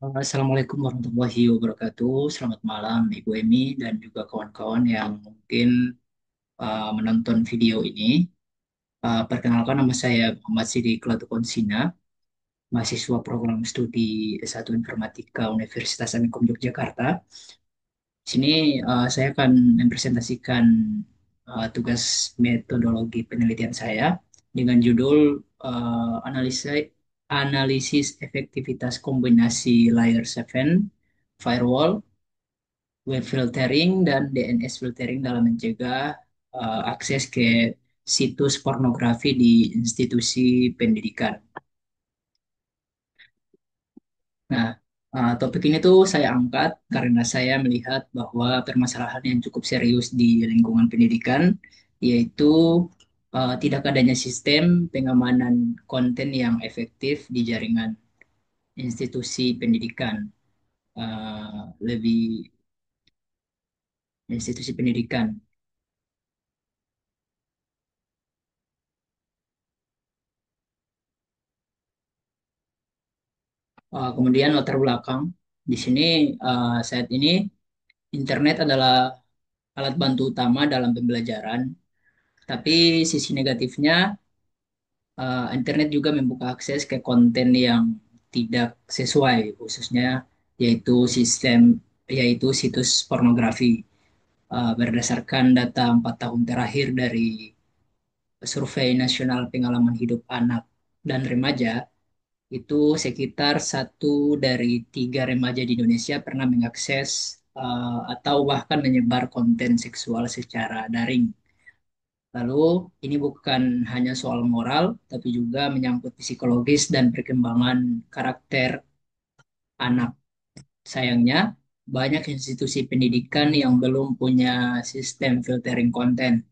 Assalamualaikum warahmatullahi wabarakatuh. Selamat malam Ibu Emi dan juga kawan-kawan yang mungkin menonton video ini. Perkenalkan nama saya Muhammad Sidik Latukonsina, mahasiswa program studi S1 Informatika Universitas Amikom Yogyakarta. Di sini saya akan mempresentasikan tugas metodologi penelitian saya dengan judul analisis efektivitas kombinasi layer 7 firewall, web filtering, dan DNS filtering dalam mencegah akses ke situs pornografi di institusi pendidikan. Nah, topik ini tuh saya angkat karena saya melihat bahwa permasalahan yang cukup serius di lingkungan pendidikan, yaitu tidak adanya sistem pengamanan konten yang efektif di jaringan institusi pendidikan. Lebih institusi pendidikan. Kemudian latar belakang. Di sini saat ini internet adalah alat bantu utama dalam pembelajaran, tapi sisi negatifnya internet juga membuka akses ke konten yang tidak sesuai, khususnya yaitu situs pornografi. Berdasarkan data 4 tahun terakhir dari Survei Nasional Pengalaman Hidup Anak dan Remaja, itu sekitar 1 dari 3 remaja di Indonesia pernah mengakses atau bahkan menyebar konten seksual secara daring. Lalu ini bukan hanya soal moral, tapi juga menyangkut psikologis dan perkembangan karakter anak. Sayangnya, banyak institusi pendidikan yang belum punya sistem filtering konten.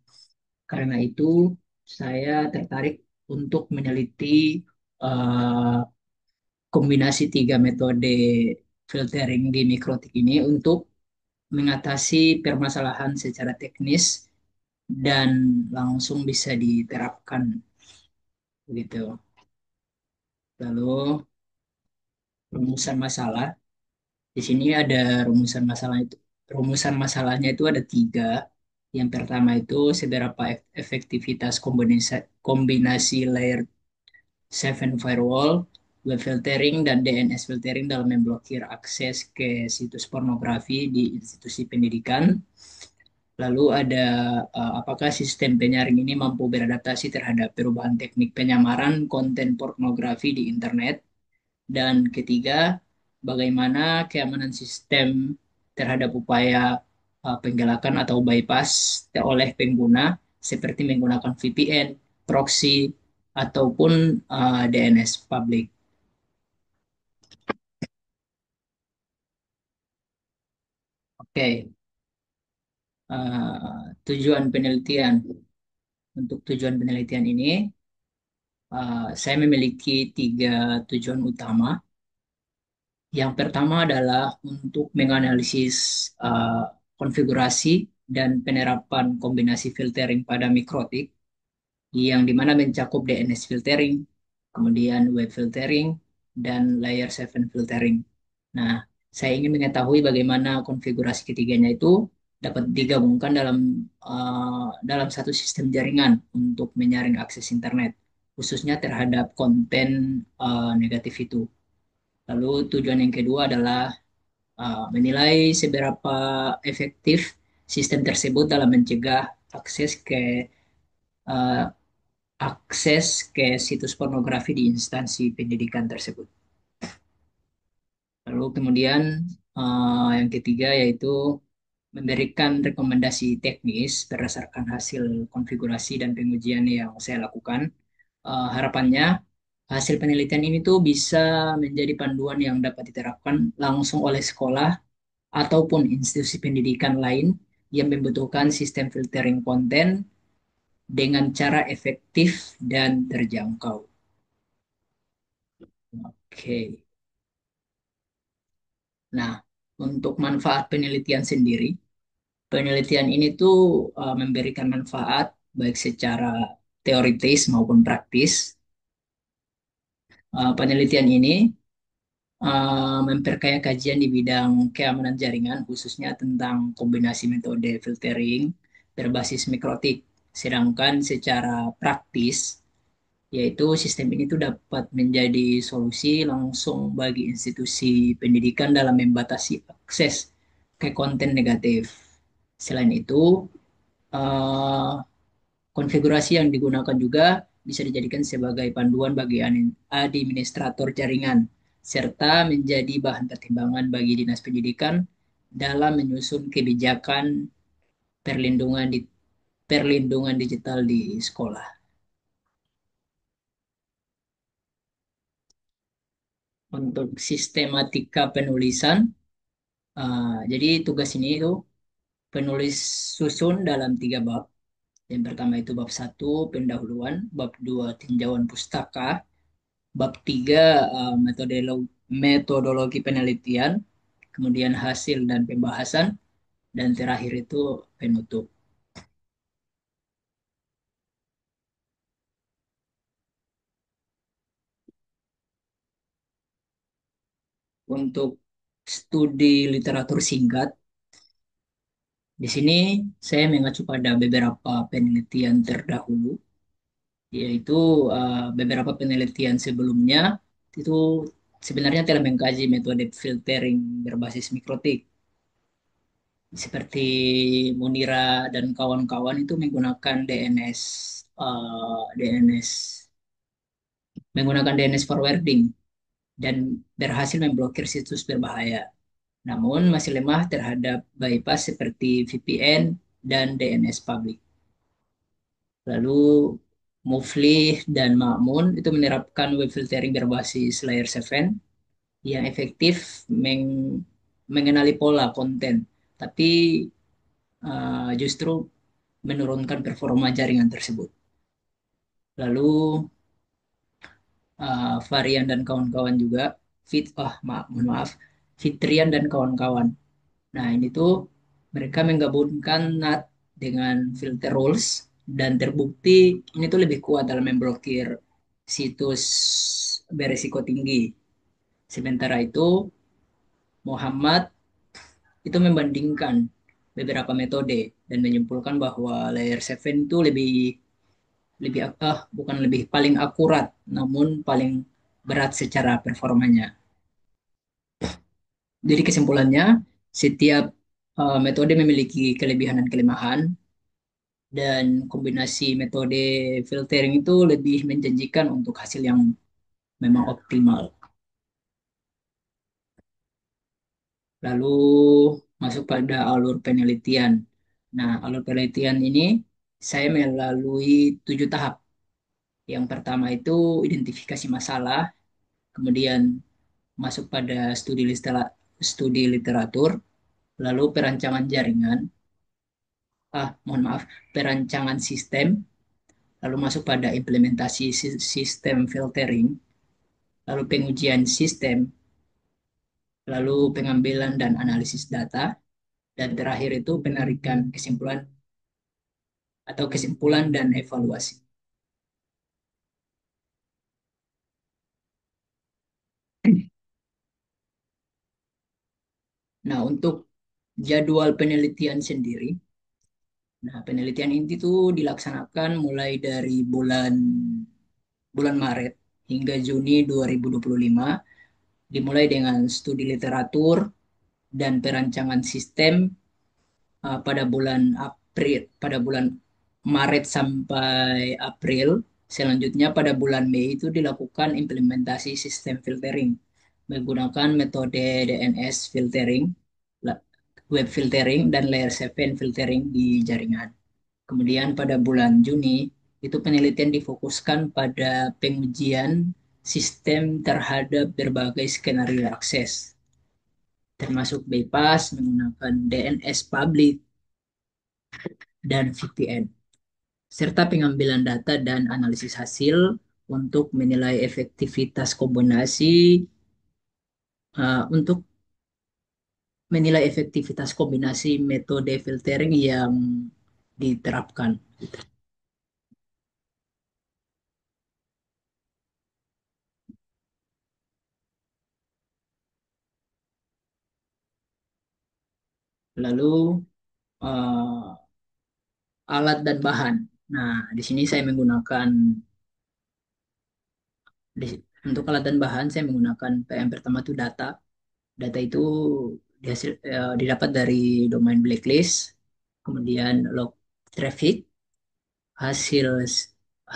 Karena itu, saya tertarik untuk meneliti eh, kombinasi 3 metode filtering di mikrotik ini untuk mengatasi permasalahan secara teknis dan langsung bisa diterapkan gitu. Lalu rumusan masalah. Di sini ada rumusan masalah itu. Rumusan masalahnya itu ada 3. Yang pertama itu seberapa efektivitas kombinasi layer 7 firewall, web filtering, dan DNS filtering dalam memblokir akses ke situs pornografi di institusi pendidikan. Lalu ada apakah sistem penyaring ini mampu beradaptasi terhadap perubahan teknik penyamaran konten pornografi di internet. Dan ketiga, bagaimana keamanan sistem terhadap upaya penggelakan atau bypass oleh pengguna seperti menggunakan VPN, proxy, ataupun DNS public. Oke, tujuan penelitian. Untuk tujuan penelitian ini, saya memiliki 3 tujuan utama. Yang pertama adalah untuk menganalisis konfigurasi dan penerapan kombinasi filtering pada mikrotik yang dimana mencakup DNS filtering, kemudian web filtering, dan layer 7 filtering. Nah, saya ingin mengetahui bagaimana konfigurasi ketiganya itu dapat digabungkan dalam satu sistem jaringan untuk menyaring akses internet, khususnya terhadap konten negatif itu. Lalu tujuan yang kedua adalah menilai seberapa efektif sistem tersebut dalam mencegah akses ke uh, akses ke situs pornografi di instansi pendidikan tersebut. Lalu kemudian yang ketiga yaitu memberikan rekomendasi teknis berdasarkan hasil konfigurasi dan pengujian yang saya lakukan. Harapannya hasil penelitian ini tuh bisa menjadi panduan yang dapat diterapkan langsung oleh sekolah ataupun institusi pendidikan lain yang membutuhkan sistem filtering konten dengan cara efektif dan terjangkau. Oke. Nah, untuk manfaat penelitian sendiri, penelitian ini tuh memberikan manfaat baik secara teoritis maupun praktis. Penelitian ini memperkaya kajian di bidang keamanan jaringan, khususnya tentang kombinasi metode filtering berbasis mikrotik. Sedangkan secara praktis, yaitu sistem ini tuh dapat menjadi solusi langsung bagi institusi pendidikan dalam membatasi akses ke konten negatif. Selain itu, eh, konfigurasi yang digunakan juga bisa dijadikan sebagai panduan bagi administrator jaringan, serta menjadi bahan pertimbangan bagi dinas pendidikan dalam menyusun kebijakan perlindungan di perlindungan digital di sekolah. Untuk sistematika penulisan, jadi tugas ini itu penulis susun dalam tiga bab. Yang pertama itu bab satu pendahuluan, bab dua tinjauan pustaka, bab tiga metodologi penelitian, kemudian hasil dan pembahasan, dan terakhir itu penutup. Untuk studi literatur singkat, di sini saya mengacu pada beberapa penelitian terdahulu, yaitu beberapa penelitian sebelumnya itu sebenarnya telah mengkaji metode filtering berbasis mikrotik. Seperti Munira dan kawan-kawan itu menggunakan DNS forwarding dan berhasil memblokir situs berbahaya. Namun masih lemah terhadap bypass seperti VPN dan DNS public. Lalu Muflih dan Ma'mun itu menerapkan web filtering berbasis layer 7 yang efektif mengenali pola konten, tapi justru menurunkan performa jaringan tersebut. Lalu Varian dan kawan-kawan juga, mohon maaf, Fitrian dan kawan-kawan. Nah, ini tuh mereka menggabungkan NAT dengan filter rules dan terbukti ini tuh lebih kuat dalam memblokir situs berisiko tinggi. Sementara itu, Muhammad itu membandingkan beberapa metode dan menyimpulkan bahwa layer 7 itu lebih lebih bukan lebih paling akurat, namun paling berat secara performanya. Jadi kesimpulannya, setiap metode memiliki kelebihan dan kelemahan, dan kombinasi metode filtering itu lebih menjanjikan untuk hasil yang memang optimal. Lalu masuk pada alur penelitian. Nah, alur penelitian ini saya melalui 7 tahap. Yang pertama itu identifikasi masalah, kemudian masuk pada studi literatur, lalu perancangan jaringan, mohon maaf, perancangan sistem, lalu masuk pada implementasi sistem filtering, lalu pengujian sistem, lalu pengambilan dan analisis data, dan terakhir itu penarikan kesimpulan atau kesimpulan dan evaluasi. Nah, untuk jadwal penelitian sendiri, nah penelitian ini tuh dilaksanakan mulai dari bulan bulan Maret hingga Juni 2025, dimulai dengan studi literatur dan perancangan sistem pada bulan Maret sampai April. Selanjutnya pada bulan Mei itu dilakukan implementasi sistem filtering menggunakan metode DNS filtering, web filtering dan layer 7 filtering di jaringan. Kemudian pada bulan Juni itu penelitian difokuskan pada pengujian sistem terhadap berbagai skenario akses, termasuk bypass menggunakan DNS public dan VPN, serta pengambilan data dan analisis hasil untuk menilai efektivitas untuk kombinasi metode filtering yang diterapkan. Lalu eh, alat dan bahan. Nah, di sini saya menggunakan untuk alat dan bahan saya menggunakan yang pertama itu data. Data itu didapat dari domain blacklist, kemudian log traffic, hasil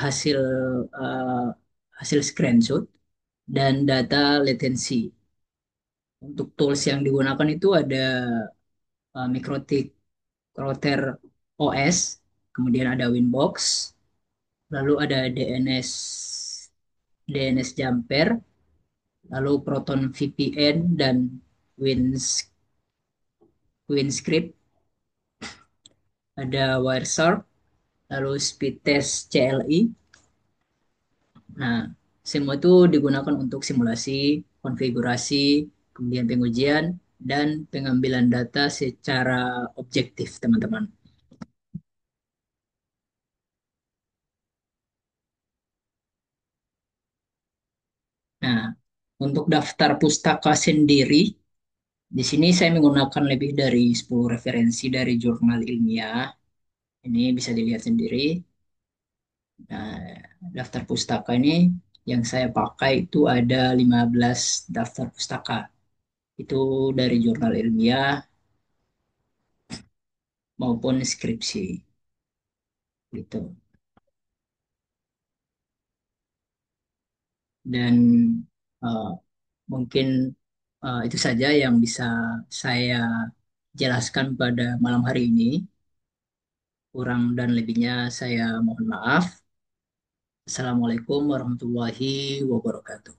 hasil eh, hasil screenshot dan data latency. Untuk tools yang digunakan itu ada Mikrotik Router OS, kemudian ada Winbox, lalu ada DNS Jumper, lalu Proton VPN dan Wins, Winscript, ada Wireshark, lalu Speedtest CLI. Nah, semua itu digunakan untuk simulasi, konfigurasi, kemudian pengujian, dan pengambilan data secara objektif, teman-teman. Nah, untuk daftar pustaka sendiri, di sini saya menggunakan lebih dari 10 referensi dari jurnal ilmiah. Ini bisa dilihat sendiri. Nah, daftar pustaka ini yang saya pakai itu ada 15 daftar pustaka. Itu dari jurnal ilmiah maupun skripsi gitu. Dan eh, mungkin itu saja yang bisa saya jelaskan pada malam hari ini. Kurang dan lebihnya saya mohon maaf. Assalamualaikum warahmatullahi wabarakatuh.